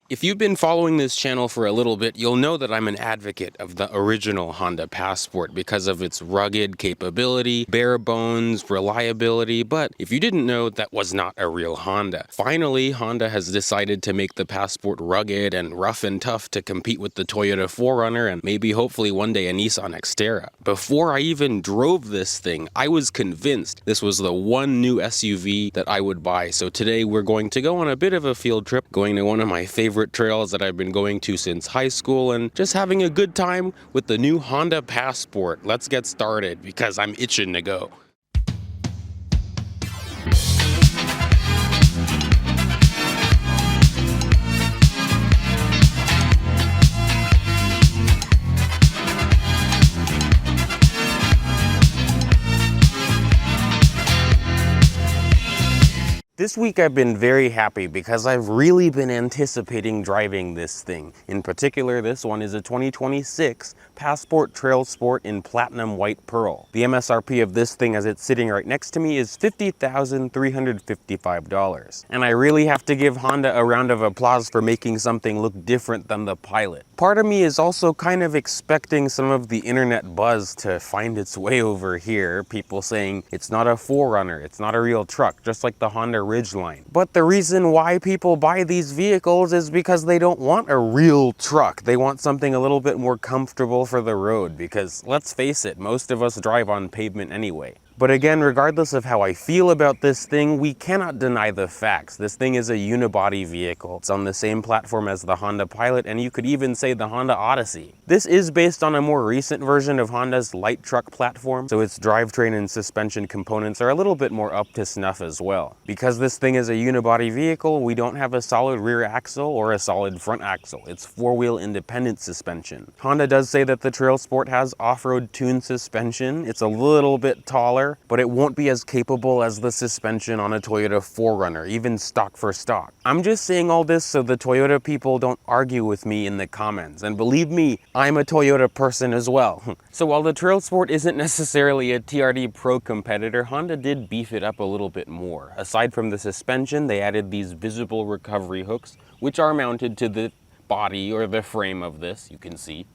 If you've been following this channel for a little bit, you'll know that I'm an advocate of the original Honda Passport because of its rugged capability, bare bones, reliability, but if you didn't know, that was not a real Honda. Finally, Honda has decided to make the Passport rugged and rough and tough to compete with the Toyota 4Runner and maybe hopefully one day a Nissan Xterra. Before I even drove this thing, I was convinced this was the one new SUV that I would buy. So today we're going to go on a bit of a field trip, going to one of my favorite trails that I've been going to since high school and just having a good time with the new Honda Passport. Let's get started because I'm itching to go. This week I've been very happy because I've really been anticipating driving this thing. In particular, this one is a 2026 Passport TrailSport in Platinum White Pearl. The MSRP of this thing as it's sitting right next to me is $50,355. And I really have to give Honda a round of applause for making something look different than the Pilot. Part of me is also kind of expecting some of the internet buzz to find its way over here. People saying it's not a 4Runner, it's not a real truck, just like the Honda Ridgeline. But the reason why people buy these vehicles is because they don't want a real truck. They want something a little bit more comfortable for the road because, let's face it, most of us drive on pavement anyway. But again, regardless of how I feel about this thing, we cannot deny the facts. This thing is a unibody vehicle. It's on the same platform as the Honda Pilot, and you could even say the Honda Odyssey. This is based on a more recent version of Honda's light truck platform, so its drivetrain and suspension components are a little bit more up to snuff as well. Because this thing is a unibody vehicle, we don't have a solid rear axle or a solid front axle. It's four-wheel independent suspension. Honda does say that the TrailSport has off-road tuned suspension. It's a little bit taller, but it won't be as capable as the suspension on a Toyota 4Runner, even stock for stock. I'm just saying all this so the Toyota people don't argue with me in the comments, and believe me, I'm a Toyota person as well. So while the TrailSport isn't necessarily a TRD Pro competitor, Honda did beef it up a little bit more. Aside from the suspension, they added these visible recovery hooks, which are mounted to the body or the frame of this, you can see.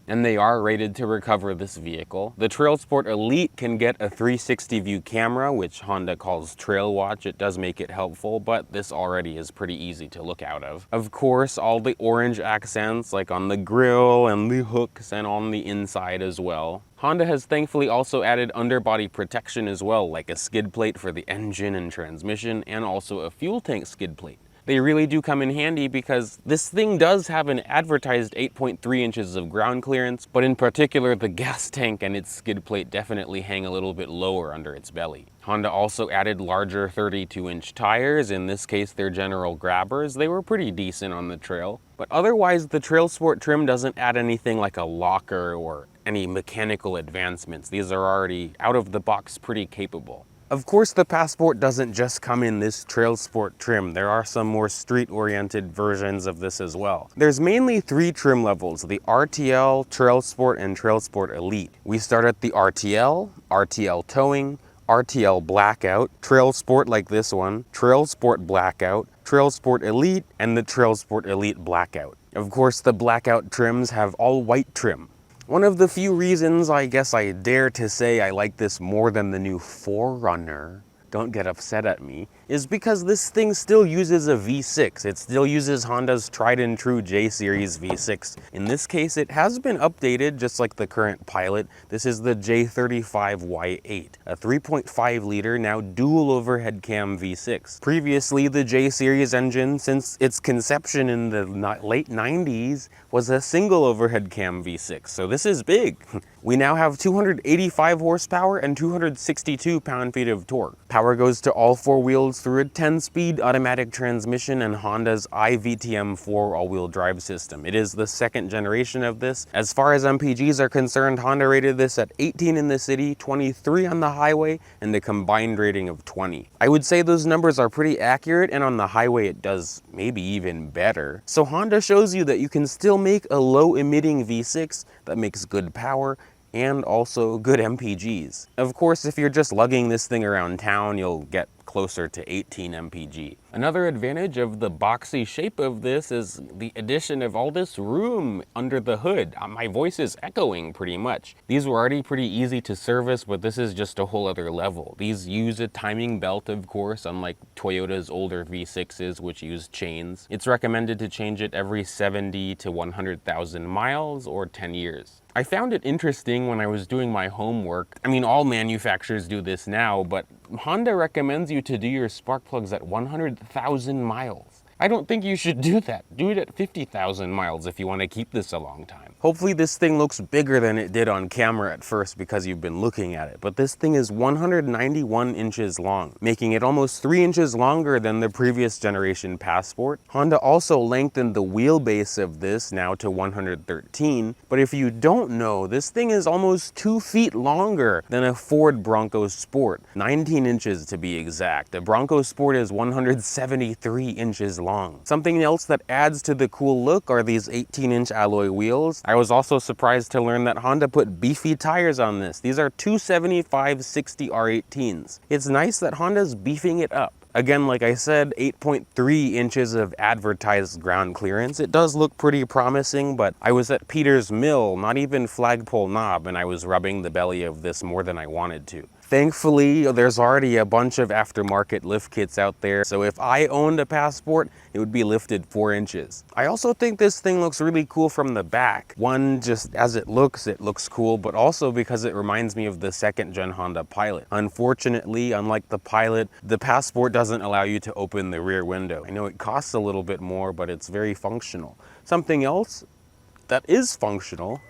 And they are rated to recover this vehicle. The TrailSport Elite can get a 360 view camera, which Honda calls Trail Watch. It does make it helpful, but this already is pretty easy to look out of. Of course, all the orange accents, like on the grille and the hooks and on the inside as well. Honda has thankfully also added underbody protection as well, like a skid plate for the engine and transmission, and also a fuel tank skid plate. They really do come in handy because this thing does have an advertised 8.3 inches of ground clearance, but in particular the gas tank and its skid plate definitely hang a little bit lower under its belly. Honda also added larger 32-inch tires. In this case, they're General Grabbers. They were pretty decent on the trail. But otherwise, the TrailSport trim doesn't add anything like a locker or any mechanical advancements. These are already out of the box pretty capable. Of course, the Passport doesn't just come in this TrailSport trim. There are some more street-oriented versions of this as well. There's mainly three trim levels: the RTL, TrailSport, and TrailSport Elite. We start at the RTL, RTL Towing, RTL Blackout, TrailSport like this one, TrailSport Blackout, TrailSport Elite, and the TrailSport Elite Blackout. Of course, the Blackout trims have all white trim. One of the few reasons I guess I dare to say I like this more than the new 4Runner, don't get upset at me, is because this thing still uses a V6. It still uses Honda's tried and true J-Series V6. In this case, it has been updated just like the current Pilot. This is the J35Y8, a 3.5 liter, now dual overhead cam V6. Previously, the J-Series engine, since its conception in the late 90s, was a single overhead cam V6, so this is big. We now have 285 horsepower and 262 pound-feet of torque. Power goes to all four wheels through a 10-speed automatic transmission and Honda's iVTM4 all-wheel drive system. It is the second generation of this. As far as MPGs are concerned, Honda rated this at 18 in the city, 23 on the highway, and a combined rating of 20. I would say those numbers are pretty accurate, and on the highway it does maybe even better. So Honda shows you that you can still make a low-emitting V6 that makes good power and also good MPGs. Of course, if you're just lugging this thing around town, you'll get closer to 18 mpg. Another advantage of the boxy shape of this is the addition of all this room under the hood. My voice is echoing pretty much. These were already pretty easy to service, but this is just a whole other level. These use a timing belt, of course, unlike Toyota's older V6s, which use chains. It's recommended to change it every 70 to 100,000 miles or 10 years. I found it interesting when I was doing my homework. I mean, all manufacturers do this now, but Honda recommends you to do your spark plugs at 100,000 miles. I don't think you should do that. Do it at 50,000 miles if you want to keep this a long time. Hopefully this thing looks bigger than it did on camera at first because you've been looking at it, but this thing is 191 inches long, making it almost 3 inches longer than the previous generation Passport. Honda also lengthened the wheelbase of this now to 113, but if you don't know, this thing is almost 2 feet longer than a Ford Bronco Sport, 19 inches to be exact. A Bronco Sport is 173 inches long. Something else that adds to the cool look are these 18-inch alloy wheels. I was also surprised to learn that Honda put beefy tires on this. These are 275/60 R18s. It's nice that Honda's beefing it up. Again, like I said, 8.3 inches of advertised ground clearance. It does look pretty promising, but I was at Peter's Mill, not even Flagpole Knob, and I was rubbing the belly of this more than I wanted to. Thankfully, there's already a bunch of aftermarket lift kits out there, so if I owned a Passport, it would be lifted 4 inches. I also think this thing looks really cool from the back. One, just as it looks cool, but also because it reminds me of the second-gen Honda Pilot. Unfortunately, unlike the Pilot, the Passport doesn't allow you to open the rear window. I know it costs a little bit more, but it's very functional. Something else that is functional,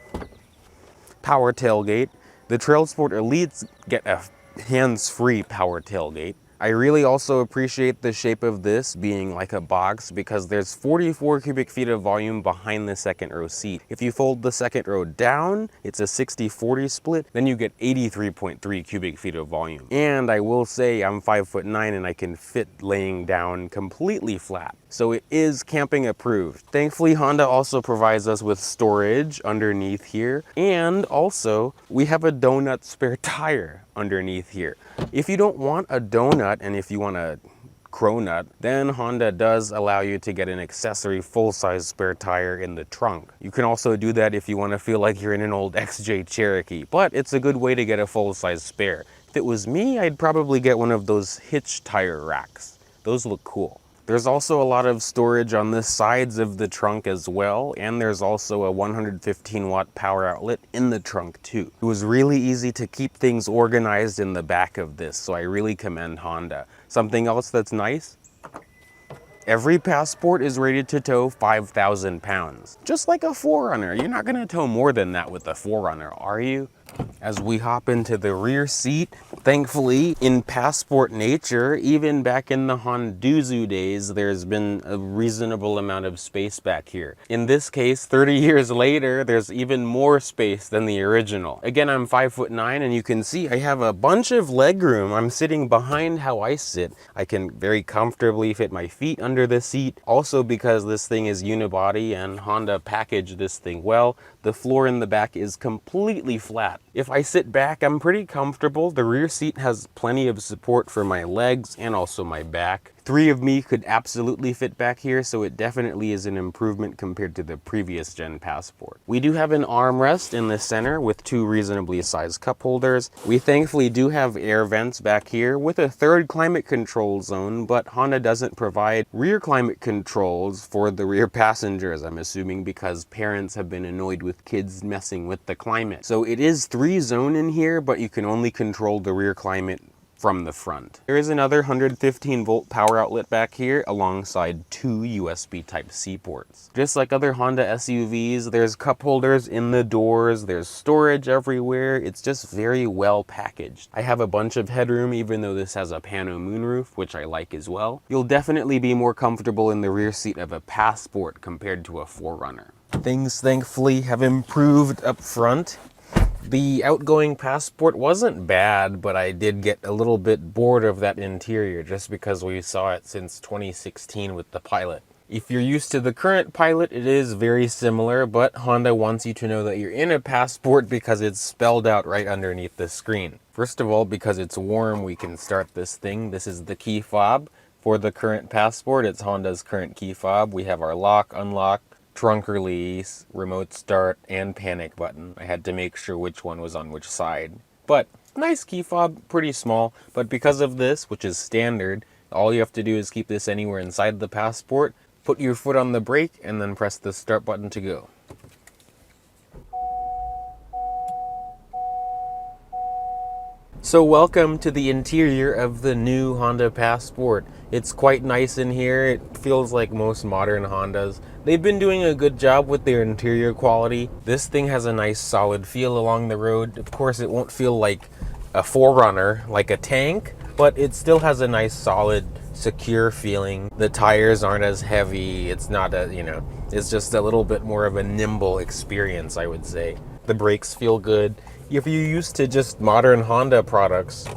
power tailgate. The TrailSport Elites get a hands-free power tailgate. I really also appreciate the shape of this being like a box because there's 44 cubic feet of volume behind the second row seat. If you fold the second row down, it's a 60-40 split, then you get 83.3 cubic feet of volume. And I will say I'm 5'9" and I can fit laying down completely flat. So it is camping approved. Thankfully, Honda also provides us with storage underneath here. And also, we have a donut spare tire underneath here. If you don't want a donut and if you want a cronut, then Honda does allow you to get an accessory full-size spare tire in the trunk. You can also do that if you want to feel like you're in an old XJ Cherokee, but it's a good way to get a full-size spare. If it was me, I'd probably get one of those hitch tire racks. Those look cool. There's also a lot of storage on the sides of the trunk as well, and there's also a 115 watt power outlet in the trunk too. It was really easy to keep things organized in the back of this, so I really commend Honda. Something else that's nice? Every Passport is rated to tow 5,000 pounds. Just like a 4Runner. You're not gonna tow more than that with a 4Runner, are you? As we hop into the rear seat, thankfully, in Passport nature, even back in the Honduzu days, there's been a reasonable amount of space back here. In this case, 30 years later, there's even more space than the original. Again, I'm 5'9", and you can see I have a bunch of legroom. I'm sitting behind how I sit. I can very comfortably fit my feet under the seat. Also, because this thing is unibody and Honda packaged this thing well, the floor in the back is completely flat. If I sit back, I'm pretty comfortable. The rear seat has plenty of support for my legs and also my back. 3 of me could absolutely fit back here, so it definitely is an improvement compared to the previous gen Passport. We do have an armrest in the center with 2 reasonably sized cup holders. We thankfully do have air vents back here with a 3rd climate control zone, but Honda doesn't provide rear climate controls for the rear passengers, I'm assuming because parents have been annoyed with kids messing with the climate. So it is 3-zone in here, but you can only control the rear climate from the front. There is another 115 volt power outlet back here alongside 2 USB Type-C ports. Just like other Honda SUVs, there's cup holders in the doors, there's storage everywhere. It's just very well packaged. I have a bunch of headroom even though this has a pano moonroof, which I like as well. You'll definitely be more comfortable in the rear seat of a Passport compared to a 4Runner. Things thankfully have improved up front. The outgoing Passport wasn't bad, but I did get a little bit bored of that interior just because we saw it since 2016 with the Pilot. If you're used to the current Pilot, it is very similar, but Honda wants you to know that you're in a Passport because it's spelled out right underneath the screen. First of all, because it's warm, we can start this thing. This is the key fob for the current Passport. It's Honda's current key fob. We have our lock, unlock, trunk release, remote start, and panic button. I had to make sure which one was on which side. But nice key fob, pretty small. But because of this, which is standard, all you have to do is keep this anywhere inside the Passport, put your foot on the brake, and then press the start button to go. So welcome to the interior of the new Honda Passport. It's quite nice in here. It feels like most modern Hondas. They've been doing a good job with their interior quality. This thing has a nice solid feel along the road. Of course, it won't feel like a 4Runner, like a tank, but it still has a nice solid, secure feeling. The tires aren't as heavy. It's not it's just a little bit more of a nimble experience, I would say. The brakes feel good. If you're used to just modern Honda products,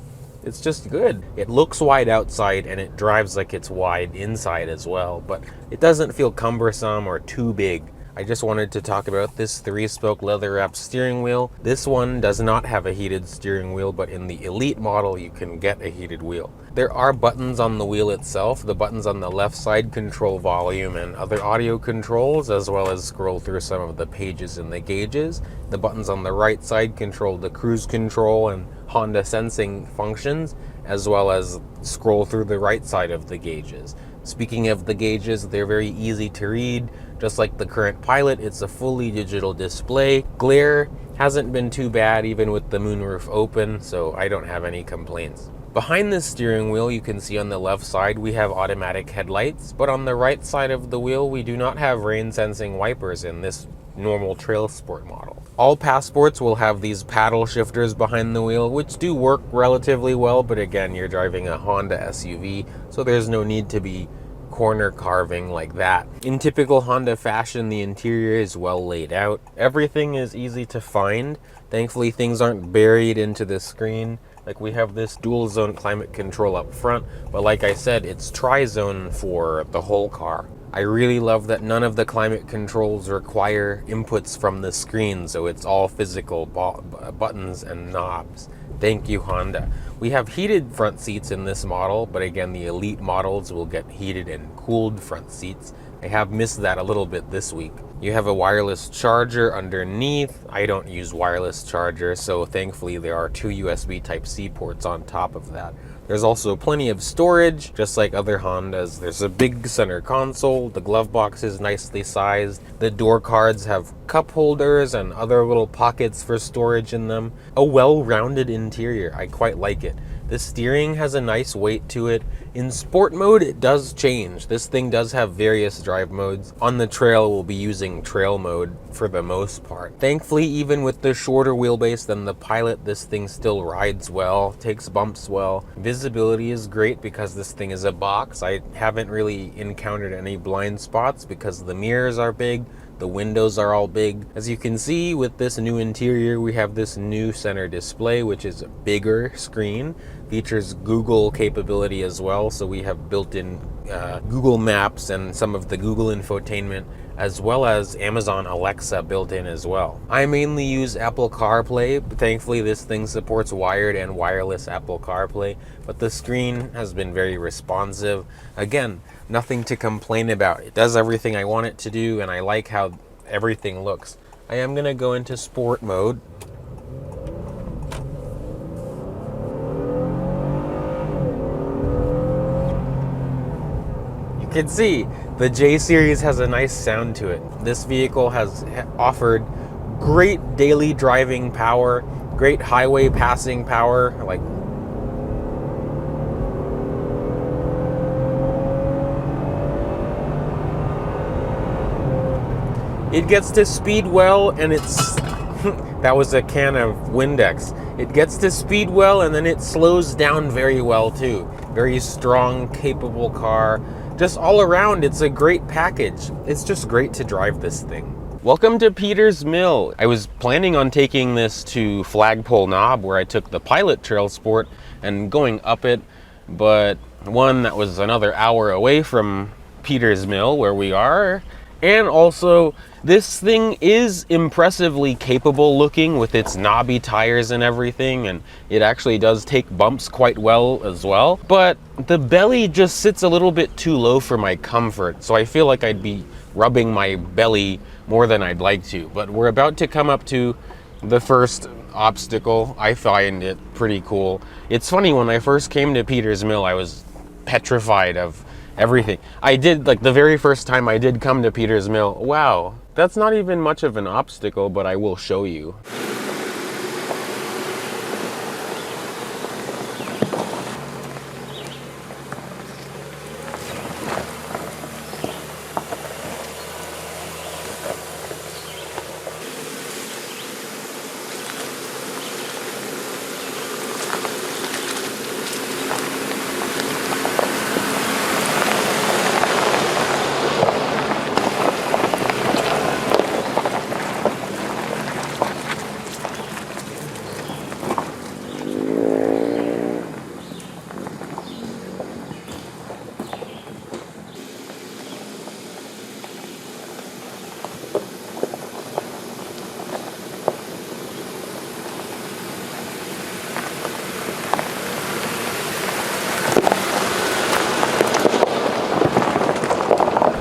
it's just good. It looks wide outside and it drives like it's wide inside as well, but it doesn't feel cumbersome or too big. I just wanted to talk about this 3-spoke leather-wrapped steering wheel. This one does not have a heated steering wheel, but in the Elite model you can get a heated wheel. There are buttons on the wheel itself. The buttons on the left side control volume and other audio controls, as well as scroll through some of the pages in the gauges. The buttons on the right side control the cruise control and Honda sensing functions, as well as scroll through the right side of the gauges. Speaking of the gauges, they're very easy to read. Just like the current Pilot, it's a fully digital display. Glare hasn't been too bad even with the moonroof open, so I don't have any complaints. Behind the steering wheel, you can see on the left side we have automatic headlights, but on the right side of the wheel we do not have rain sensing wipers in this normal TrailSport model. All Passports will have these paddle shifters behind the wheel, which do work relatively well, but again, you're driving a Honda SUV, so there's no need to be corner carving like that. In typical Honda fashion, the interior is well laid out. Everything is easy to find. Thankfully, things aren't buried into the screen. Like, we have this dual zone climate control up front, but like I said, it's tri-zone for the whole car. I really love that none of the climate controls require inputs from the screen, so it's all physical buttons and knobs. Thank you, Honda. We have heated front seats in this model, but again, the Elite models will get heated and cooled front seats. I have missed that a little bit this week. You have a wireless charger underneath. I don't use wireless charger, so thankfully there are 2 USB Type-C ports on top of that. There's also plenty of storage, just like other Hondas. There's a big center console. The glove box is nicely sized. The door cards have cup holders and other little pockets for storage in them. A well-rounded interior. I quite like it. The steering has a nice weight to it. In sport mode, it does change. This thing does have various drive modes. On the trail, we'll be using trail mode for the most part. Thankfully, even with the shorter wheelbase than the Pilot, this thing still rides well, takes bumps well. Visibility is great because this thing is a box. I haven't really encountered any blind spots because the mirrors are big. The windows are all big. As you can see, with this new interior, we have this new center display, which is a bigger screen. Features Google capability as well, so we have built-in Google Maps and some of the Google infotainment, as well as Amazon Alexa built in as well. I mainly use Apple CarPlay, but thankfully this thing supports wired and wireless Apple CarPlay, but the screen has been very responsive. Again, nothing to complain about. It does everything I want it to do, and I like how everything looks. I am gonna go into sport mode. You can see the J series has a nice sound to it. This vehicle has offered great daily driving power, great highway passing power. Like, it gets to speed well, and it's that was a can of Windex. It gets to speed well, and then it slows down very well too. Very strong, capable car. Just all around, it's a great package. It's just great to drive this thing. Welcome to Peter's Mill. I was planning on taking this to Flagpole Knob, where I took the Pilot TrailSport, and going up it, but one that was another hour away from Peter's Mill, where we are, And also, this thing is impressively capable looking with its knobby tires and everything, and it actually does take bumps quite well as well. But the belly just sits a little bit too low for my comfort, so I feel like I'd be rubbing my belly more than I'd like to. But we're about to come up to the first obstacle. I find it pretty cool. It's funny, when I first came to Peter's Mill, I was petrified of everything. I did, like, the very first time I did come to Peter's Mill, wow, that's not even much of an obstacle, but I will show you.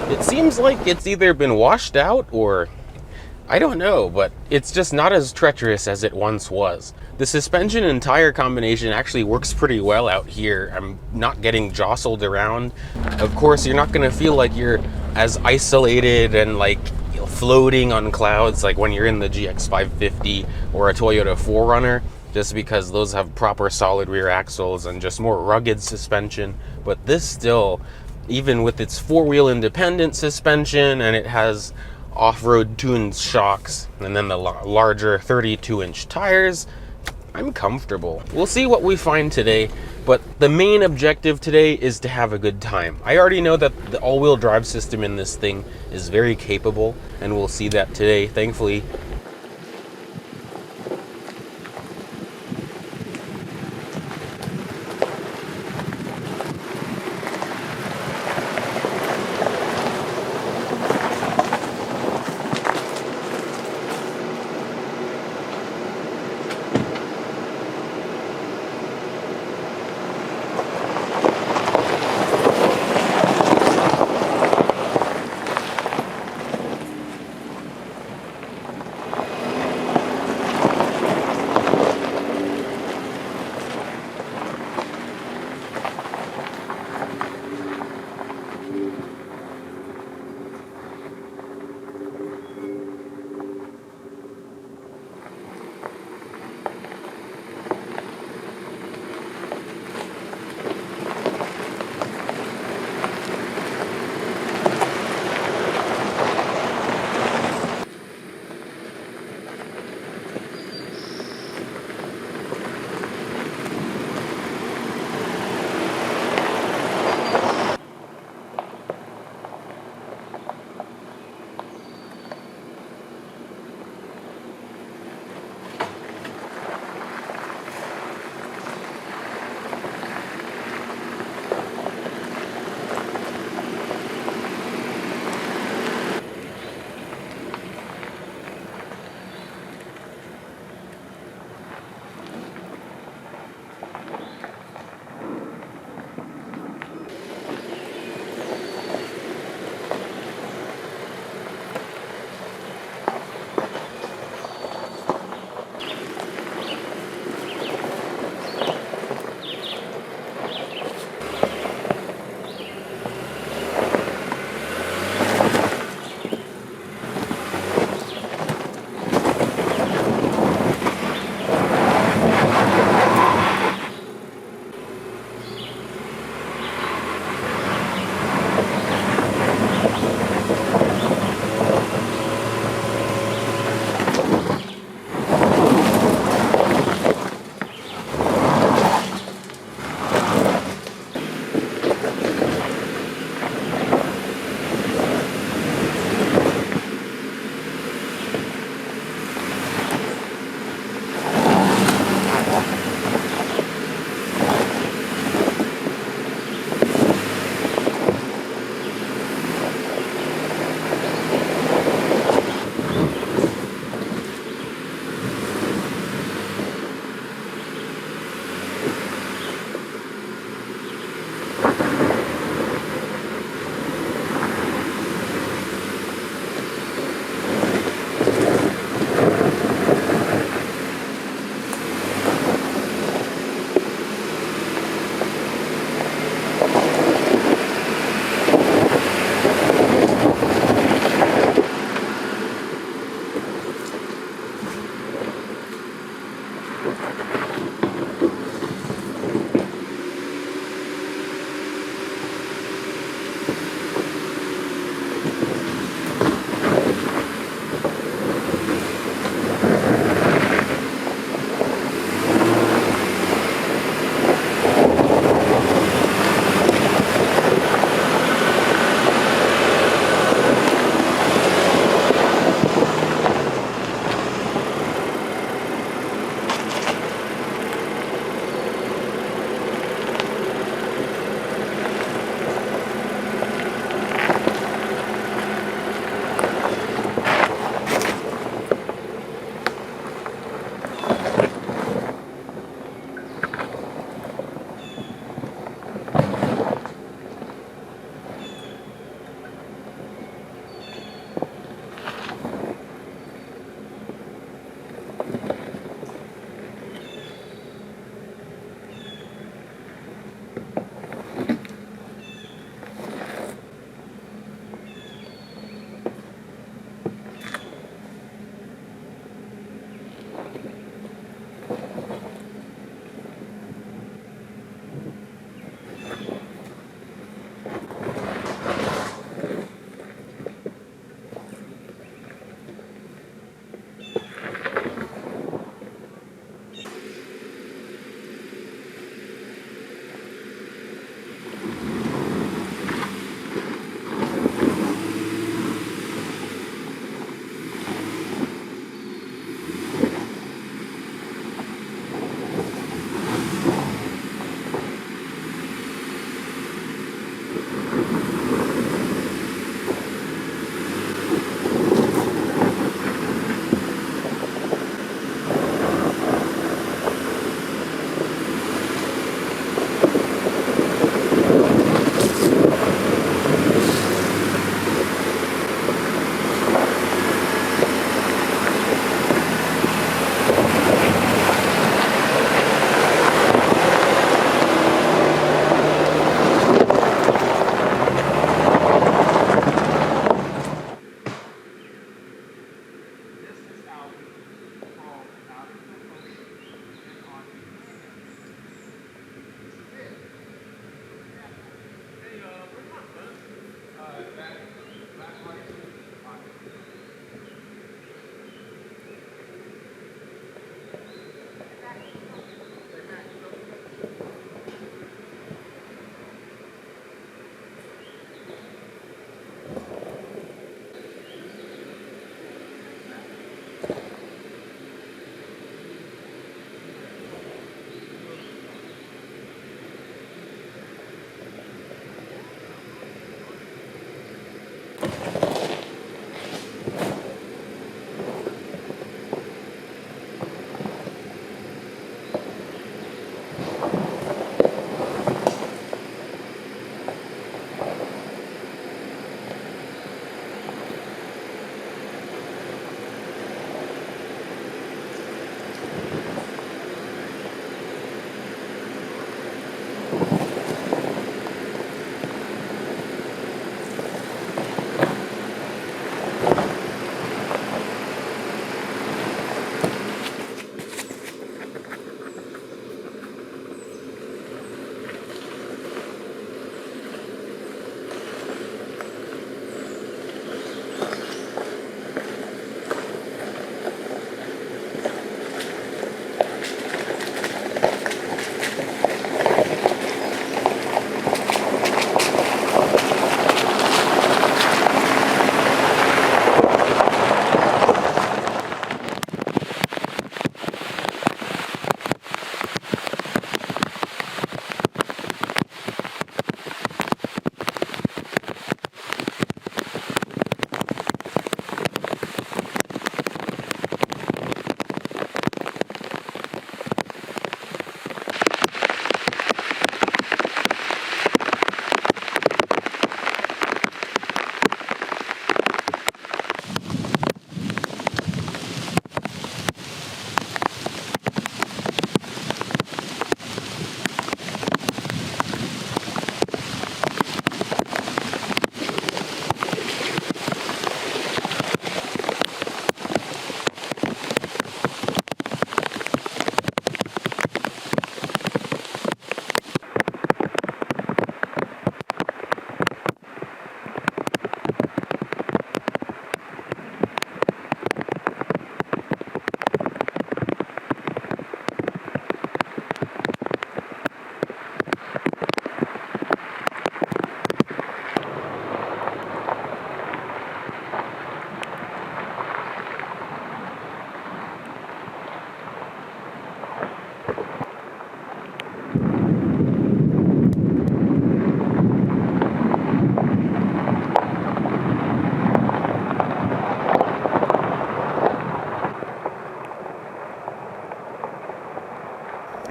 It seems like it's either been washed out or I don't know, but it's just not as treacherous as it once was. The suspension and tire combination actually works pretty well out here. I'm not getting jostled around. Of course, you're not gonna feel like you're as isolated and like floating on clouds like when you're in the GX550 or a Toyota 4Runner, just because those have proper solid rear axles and just more rugged suspension. But this still, even with its four-wheel independent suspension, and it has off-road tuned shocks and then the larger 32-inch tires, I'm comfortable. We'll see what we find today, but the main objective today is to have a good time. I already know that the all-wheel drive system in this thing is very capable, and we'll see that today, thankfully.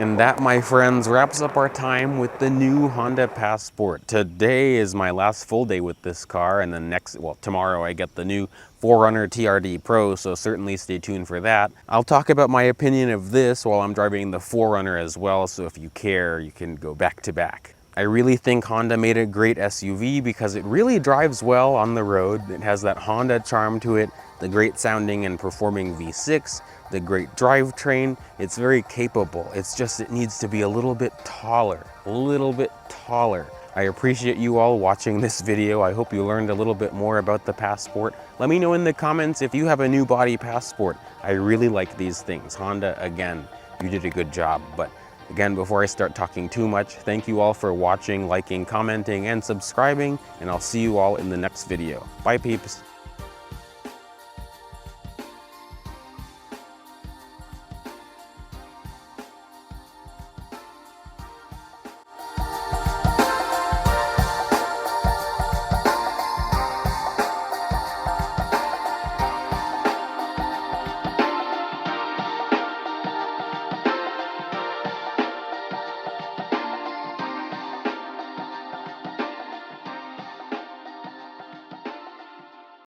And that, my friends, wraps up our time with the new Honda Passport. Today is my last full day with this car, and then tomorrow I get the new 4Runner TRD Pro, so certainly stay tuned for that. I'll talk about my opinion of this while I'm driving the 4Runner as well, so if you care, you can go back to back. I really think Honda made a great SUV because it really drives well on the road. It has that Honda charm to it, the great sounding and performing V6, the great drivetrain. It's very capable. It's just it needs to be a little bit taller, a little bit taller. I appreciate you all watching this video. I hope you learned a little bit more about the Passport. Let me know in the comments if you have a new body Passport. I really like these things. Honda, again, you did a good job. But again, before I start talking too much, thank you all for watching, liking, commenting, and subscribing, and I'll see you all in the next video. Bye, peeps.